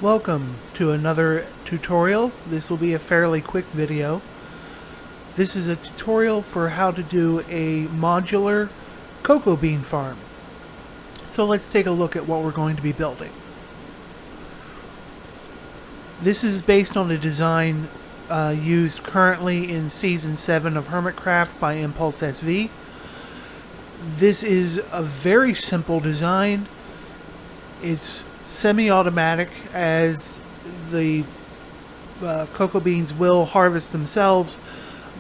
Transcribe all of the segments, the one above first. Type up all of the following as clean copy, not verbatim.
Welcome to another tutorial. This will be a fairly quick video. This is a tutorial for how to do a modular cocoa bean farm. So let's take a look at what we're going to be building. This is based on a design used currently in Season 7 of Hermitcraft by Impulse SV. This is a very simple design. It's semi-automatic, as the cocoa beans will harvest themselves,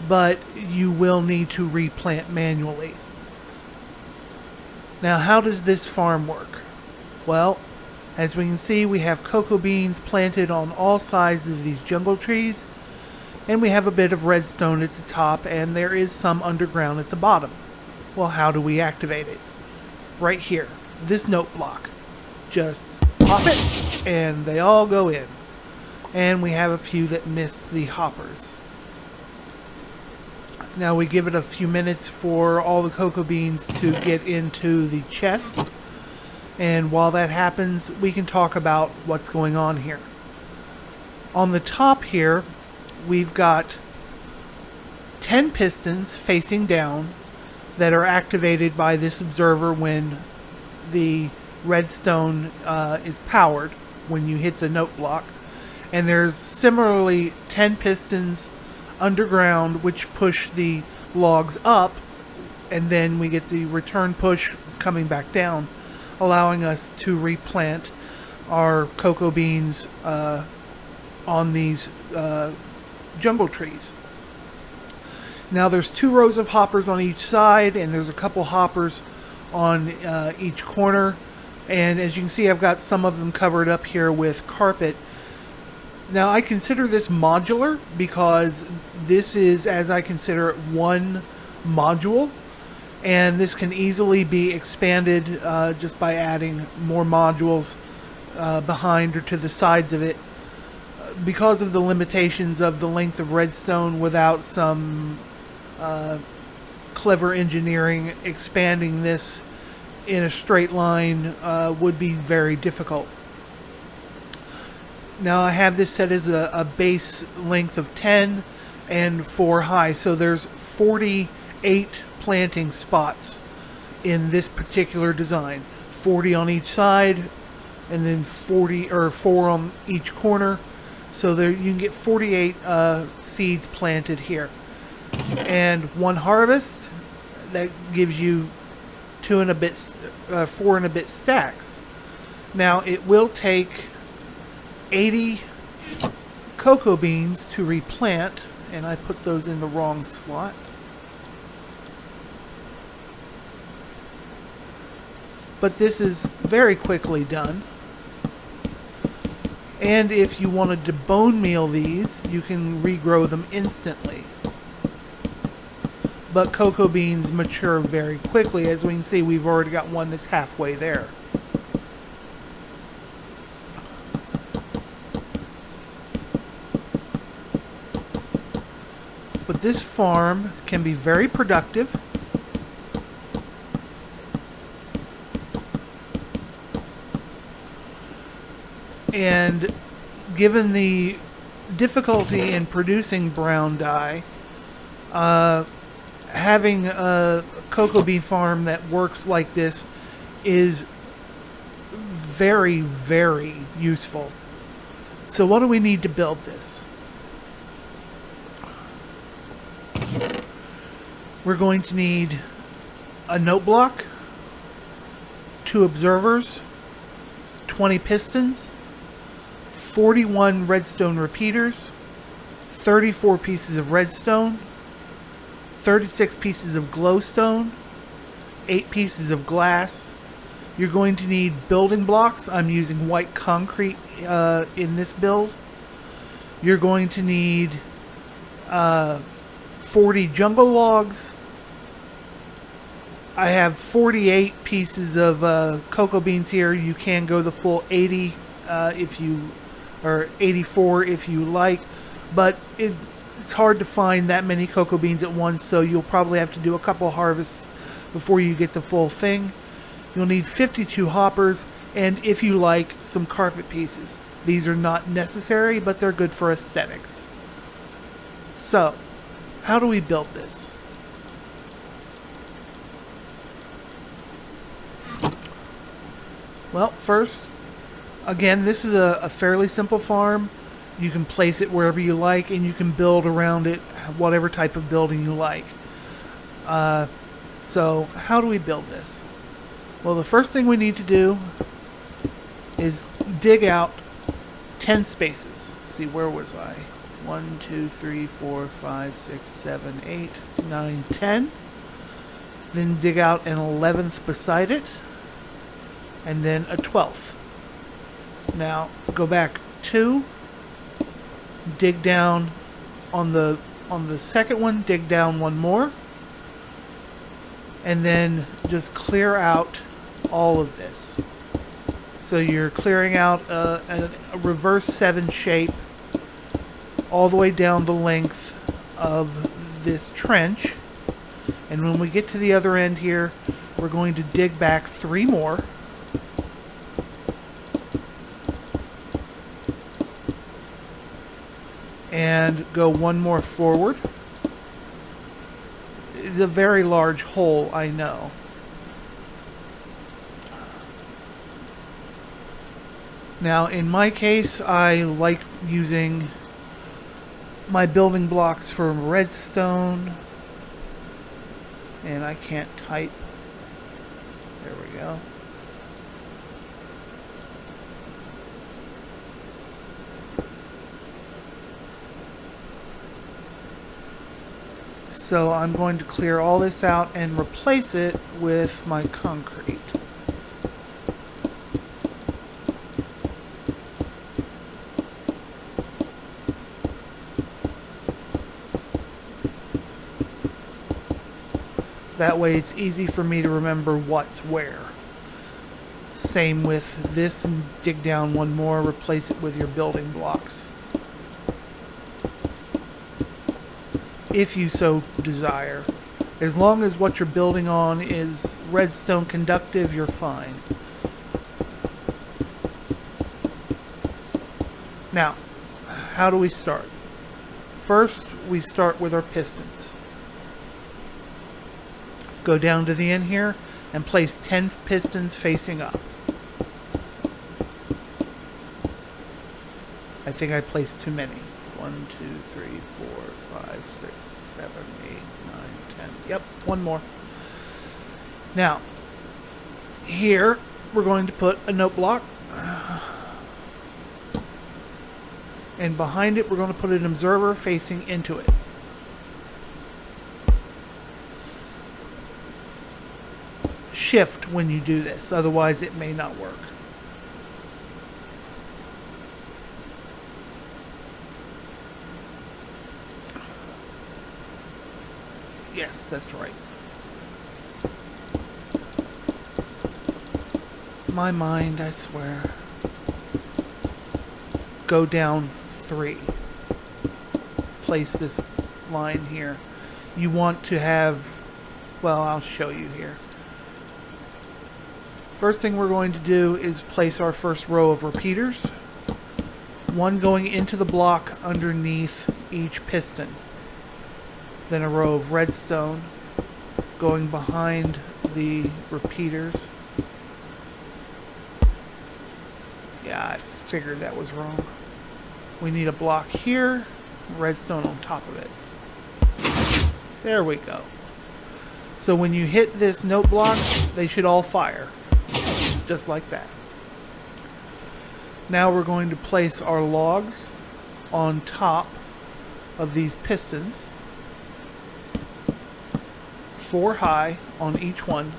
but you will need to replant manually. Now, how does this farm work? Well, as we can see, we have cocoa beans planted on all sides of these jungle trees, and we have a bit of redstone at the top, and there is some underground at the bottom. Well, how do we activate it? Right here, this note block. Just pop it, and they all go in. And we have a few that missed the hoppers. Now we give it a few minutes for all the cocoa beans to get into the chest. And while that happens, we can talk about what's going on here. On the top here, we've got 10 pistons facing down that are activated by this observer when the redstone is powered, when you hit the note block. And there's similarly 10 pistons underground which push the logs up, and then we get the return push coming back down, allowing us to replant our cocoa beans on these jungle trees. Now there's 2 rows of hoppers on each side, and there's a couple hoppers on each corner. And as you can see, I've got some of them covered up here with carpet. Now I consider this modular because this is, as I consider it, one module, and this can easily be expanded just by adding more modules behind or to the sides of it. Because of the limitations of the length of redstone, without some clever engineering, expanding this in a straight line would be very difficult. Now I have this set as a base length of 10 and 4 high, so there's 48 planting spots in this particular design. 40 on each side, and then 4 on each corner. So there you can get 48 seeds planted here. And one harvest, that gives you 4 and a bit stacks. Now it will take 80 cocoa beans to replant, and I put those in the wrong slot. But this is very quickly done. And if you wanted to bone meal these, you can regrow them instantly. But cocoa beans mature very quickly. As we can see, we've already got one that's halfway there. But this farm can be very productive. And given the difficulty in producing brown dye, having a cocoa bean farm that works like this is very, very useful. So what do we need to build this? We're going to need a note block, 2 observers, 20 pistons, 41 redstone repeaters, 34 pieces of redstone, 36 pieces of glowstone, 8 pieces of glass. You're going to need building blocks. I'm using white concrete in this build. You're going to need 40 jungle logs. I have 48 pieces of cocoa beans here. You can go the full 80 or 84 if you like, but it's hard to find that many cocoa beans at once, so you'll probably have to do a couple harvests before you get the full thing. You'll need 52 hoppers, and if you like, some carpet pieces. These are not necessary, but they're good for aesthetics. So, how do we build this? Well, first, again, this is a fairly simple farm. You can place it wherever you like, and you can build around it whatever type of building you like. So, how do we build this? Well, the first thing we need to do is dig out 10 spaces. Let's see, where was I? 1, 2, 3, 4, 5, 6, 7, 8, 9, 10. Then dig out an 11th beside it, and then a 12th. Now, go back 2, dig down on the second one, dig down one more, and then just clear out all of this. So you're clearing out a reverse 7 shape all the way down the length of this trench. And when we get to the other end here, we're going to dig back 3 more. And go 1 more forward. It's a very large hole, I know. Now, in my case, I like using my building blocks from redstone. And I can't type. There we go. So I'm going to clear all this out and replace it with my concrete. That way it's easy for me to remember what's where. Same with this, and dig down 1 more, replace it with your building blocks, if you so desire. As long as what you're building on is redstone conductive, you're fine. Now, how do we start? First, we start with our pistons. Go down to the end here and place 10 pistons facing up. I think I placed too many. 1, 2, 3, 4, 5, 6, 7, 8, 9, 10. Yep, 1 more. Now, here we're going to put a note block. And behind it we're going to put an observer facing into it. Shift when you do this, otherwise it may not work. Yes, that's right. My mind, I swear. Go down 3. Place this line here. You want to have, well, I'll show you here. First thing we're going to do is place our first row of repeaters. 1 going into the block underneath each piston. Then a row of redstone going behind the repeaters. Yeah, I figured that was wrong. We need a block here, redstone on top of it. There we go. So when you hit this note block, they should all fire. Just like that. Now we're going to place our logs on top of these pistons. 4 high on each one.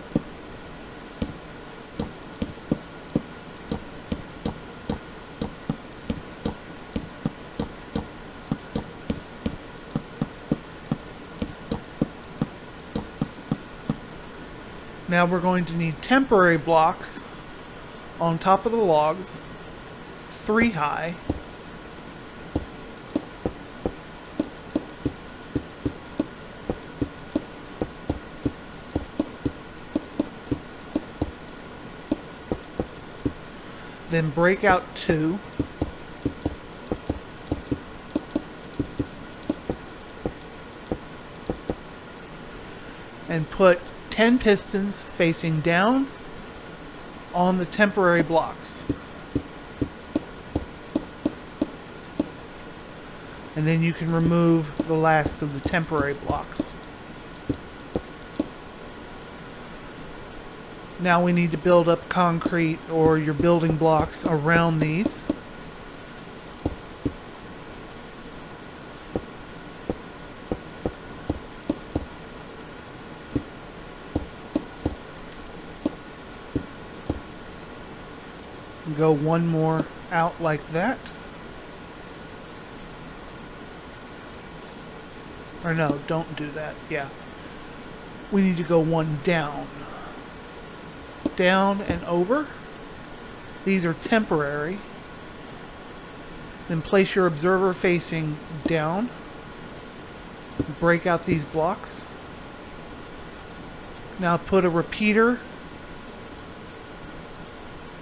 Now we're going to need temporary blocks on top of the logs, 3 high. Then break out 2 and put 10 pistons facing down on the temporary blocks. And then you can remove the last of the temporary blocks. Now we need to build up concrete or your building blocks around these. Go one more out like that. Or no, don't do that. Yeah. We need to go one down. Down and over. These are temporary. Then place your observer facing down. Break out these blocks. Now put a repeater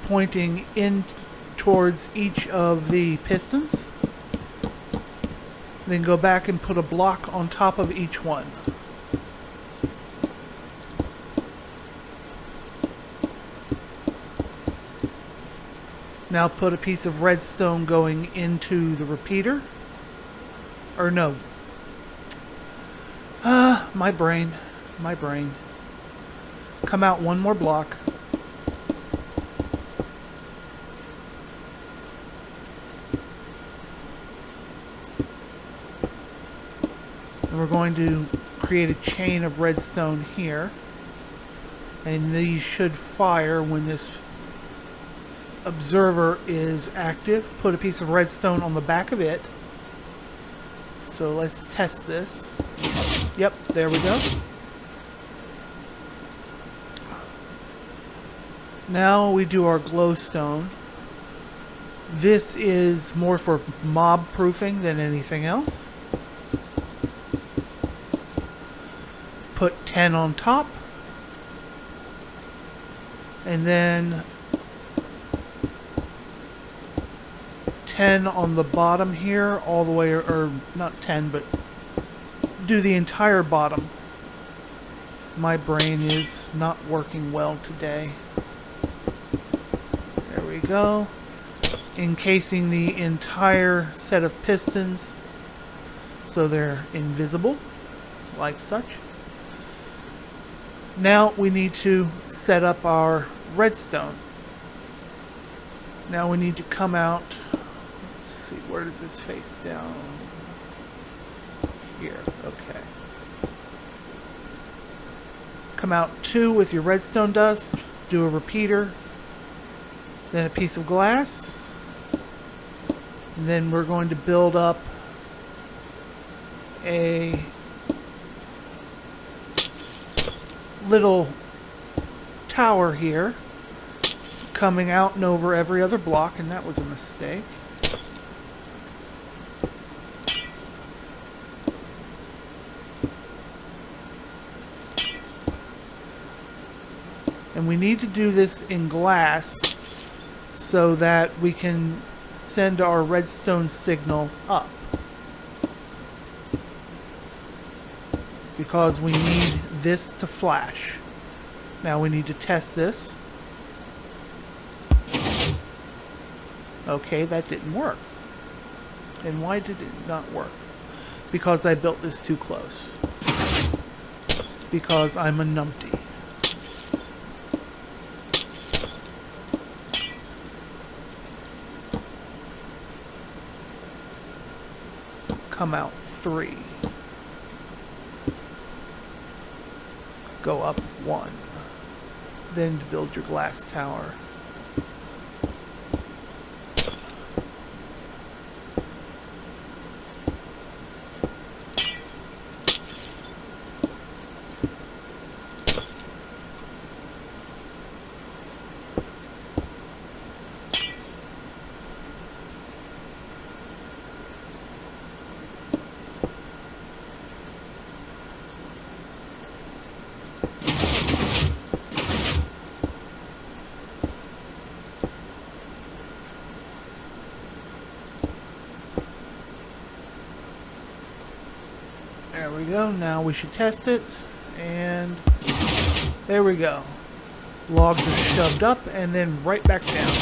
pointing in towards each of the pistons. Then go back and put a block on top of each one. Now put a piece of redstone going into the repeater. Or no. My brain. Come out one more block. And we're going to create a chain of redstone here. And these should fire when this observer is active. Put a piece of redstone on the back of it. So let's test this. Yep, there we go. Now we do our glowstone. This is more for mob proofing than anything else. Put 10 on top. And then 10 on the bottom here, all the way, or not 10, but do the entire bottom. My brain is not working well today. There we go. Encasing the entire set of pistons so they're invisible, like such. Now we need to set up our redstone. Now we need to come out. Let's see, where does this face down? Here, okay. Come out 2 with your redstone dust. Do a repeater. Then a piece of glass. And then we're going to build up a little tower here, coming out and over every other block, and that was a mistake. And we need to do this in glass so that we can send our redstone signal up. Because we need this to flash. Now we need to test this. Okay, that didn't work. And why did it not work? Because I built this too close. Because I'm a numpty. Come out 3. Go up 1. Then to build your glass tower. There we go. Now we should test it. and there we go. Logs are shoved up and then right back down.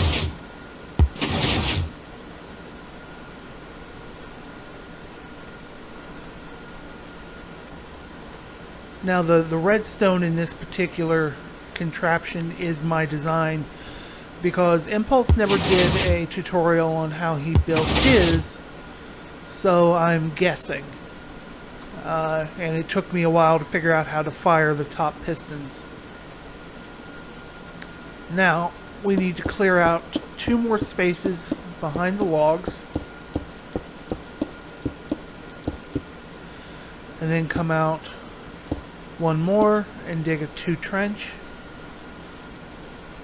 Now the redstone in this particular contraption is my design because Impulse never did a tutorial on how he built his, so I'm guessing. And it took me a while to figure out how to fire the top pistons. Now we need to clear out 2 more spaces behind the logs and then come out 1 more and dig a 2 trench.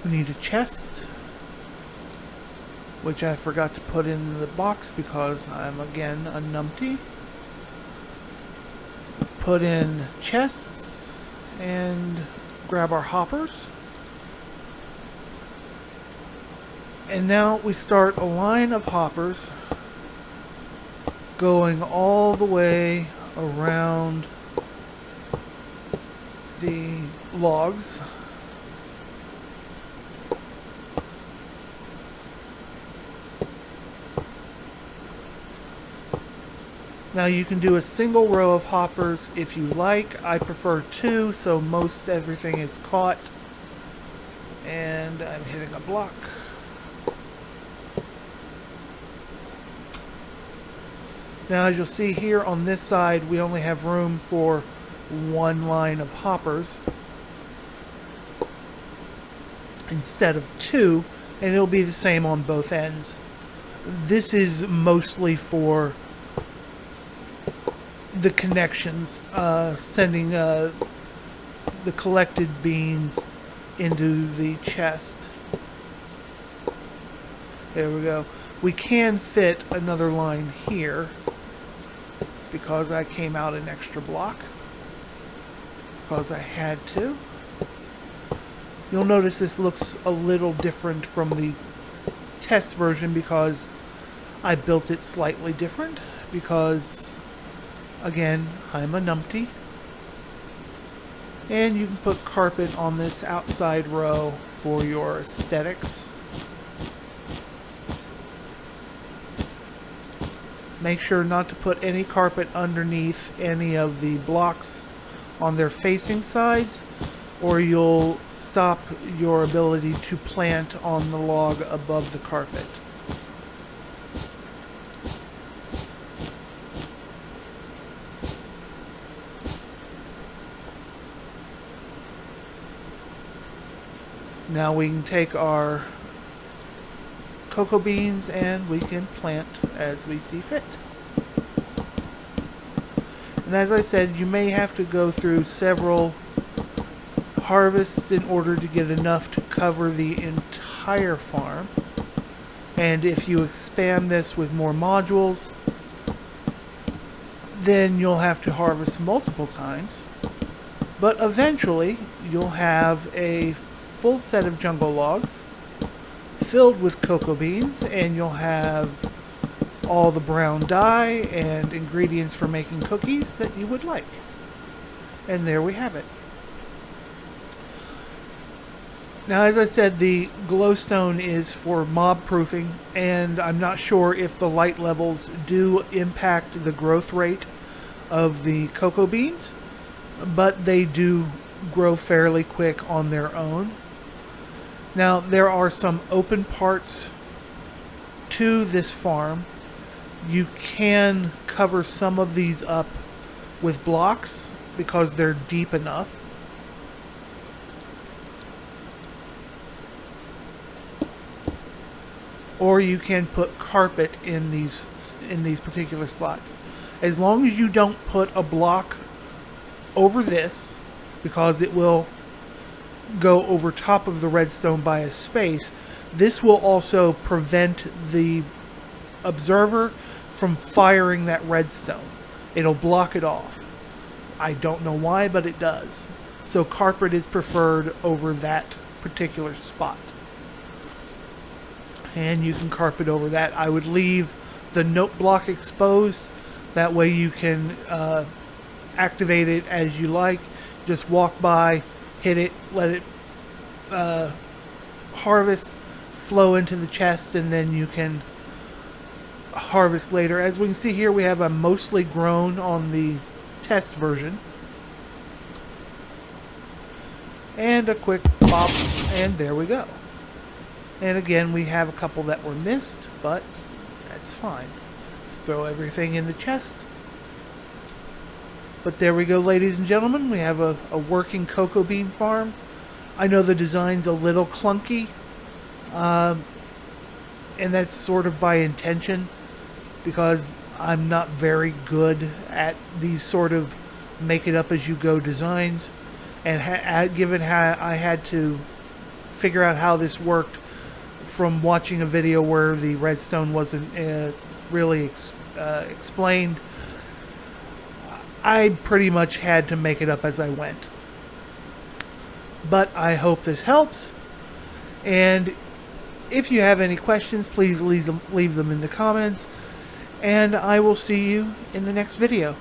We need a chest, which I forgot to put in the box because I'm again a numpty. Put in chests and grab our hoppers. And now we start a line of hoppers going all the way around the logs. Now you can do a single row of hoppers if you like. I prefer 2, so most everything is caught. And I'm hitting a block. Now as you'll see here on this side, we only have room for 1 line of hoppers instead of 2, and it'll be the same on both ends. This is mostly for the connections, sending the collected beans into the chest. There we go. We can fit another line here because I came out an extra block because I had to. You'll notice this looks a little different from the test version because I built it slightly different because, again, I'm a numpty. And you can put carpet on this outside row for your aesthetics. Make sure not to put any carpet underneath any of the blocks on their facing sides, or you'll stop your ability to plant on the log above the carpet. Now we can take our cocoa beans and we can plant as we see fit. And as I said, you may have to go through several harvests in order to get enough to cover the entire farm. And if you expand this with more modules, then you'll have to harvest multiple times. But eventually, you'll have a full set of jungle logs filled with cocoa beans, and you'll have all the brown dye and ingredients for making cookies that you would like. And there we have it. Now, as I said, the glowstone is for mob proofing, and I'm not sure if the light levels do impact the growth rate of the cocoa beans, but they do grow fairly quick on their own. Now, there are some open parts to this farm. You can cover some of these up with blocks because they're deep enough. Or you can put carpet in these particular slots. As long as you don't put a block over this, because it will go over top of the redstone by a space, this will also prevent the observer from firing that redstone. It'll block it off. I don't know why, but it does. So carpet is preferred over that particular spot. And you can carpet over that. I would leave the note block exposed. That way you can activate it as you like. Just walk by, hit it, let it harvest, flow into the chest, and then you can harvest later. As we can see here, we have a mostly grown on the test version. And a quick pop, and there we go. And again, we have a couple that were missed, but that's fine. Just throw everything in the chest. But there we go, ladies and gentlemen. We have a working cocoa bean farm. I know the design's a little clunky, and that's sort of by intention, because I'm not very good at these sort of make-it-up-as-you-go designs. And given how I had to figure out how this worked from watching a video where the redstone wasn't really explained, I pretty much had to make it up as I went. But I hope this helps. And if you have any questions, please leave them in the comments. And I will see you in the next video.